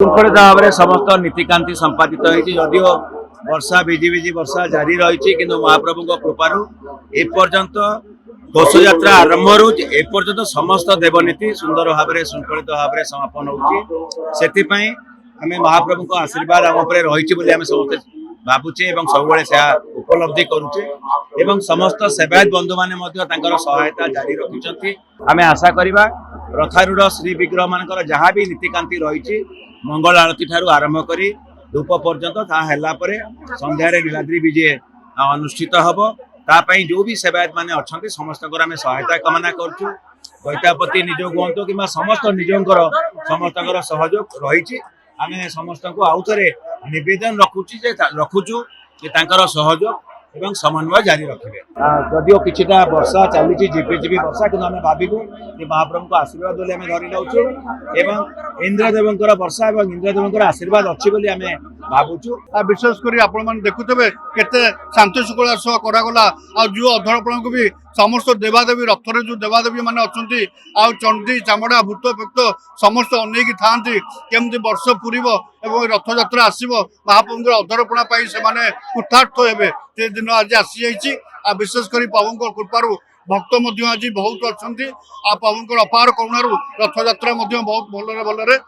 ଶୃଙ୍ଖଳିତ ଭାବରେ ସମସ୍ତ ନୀତିକାନ୍ତି ସମ୍ପାଦିତ ହୋଇଛି। ଯଦିଓ ବର୍ଷା ଭିଜି ଭିଜି ବର୍ଷା ଜାରି ରହିଛି, କିନ୍ତୁ ମହାପ୍ରଭୁଙ୍କ କୃପାରୁ ଏପର୍ଯ୍ୟନ୍ତ ଘୋଷଯାତ୍ରା ଆରମ୍ଭରୁ ଏପର୍ଯ୍ୟନ୍ତ ସମସ୍ତ ଦେବନୀତି ସୁନ୍ଦର ଭାବରେ ଶୃଙ୍ଖଳିତ ଭାବରେ ସମାପନ ହେଉଛି। ସେଥିପାଇଁ ଆମେ ମହାପ୍ରଭୁଙ୍କ ଆଶୀର୍ବାଦ ଆମ ଉପରେ ରହିଛି ବୋଲି ଆମେ ସମସ୍ତେ ଭାବୁଛେ ଏବଂ ସବୁବେଳେ ସେ ଉପଲବ୍ଧି କରୁଛେ ଏବଂ ସମସ୍ତ ସେବାୟତ ବନ୍ଧୁମାନେ ମଧ୍ୟ ତାଙ୍କର ସହାୟତା ଜାରି ରଖିଛନ୍ତି। ଆମେ ଆଶା କରିବା ରଥାରୂଢ଼ ଶ୍ରୀ ବିଗ୍ରହ ମାନଙ୍କର ଯାହା ବି ନୀତିକାନ୍ତି ରହିଛି मंगल आरती ठारू आरंभ करी धूप पर्यंत ता हैला परे संध्यारे नीलाद्री विजय अनुष्ठित हब। तापाई जो भी सेवायत माने अछंती समस्तकर आमे सहायता कामना करछु। दैतापति निजोग हुअंतु किंबा समस्त निजोंकर समस्तकर सहयोग रहिछि। आमे समस्तको आउथरे निवेदन रखुछु जे तांकर सहयोग एवं समन्वय जारी रखिबे। जदिओ किछिटा वर्षा चली झिपिझिपि वर्षा कि आम भाविलु महाप्रभु को आशीर्वाद बोली आम धरी नौचु एवं इंद्रदेवंकर वर्षा एवं इंद्रदेवंकर आशीर्वाद अच्छी बोली आम भावुचु। विशेषकर आपण मैंने देखुथे केते शांति शुक्ला सह करागला आ जो अधरपण को भी समस्त देवादेवी रथरे जो देवादेवी मैंने अच्छी आ चंडी चामड़ा भूत भक्त समस्त अनेक था केमती वर्ष पूरब एवं रथयात्रा आसव महाप्रभुर अधरपणा से कृतार्थ हे से दिन आज आसी जाइए। विशेषकर प्रभुं कृपारू भक्त आज बहुत अच्छा प्रभुं अपार करुणा रथयात्रा बहुत भलरे भलरे।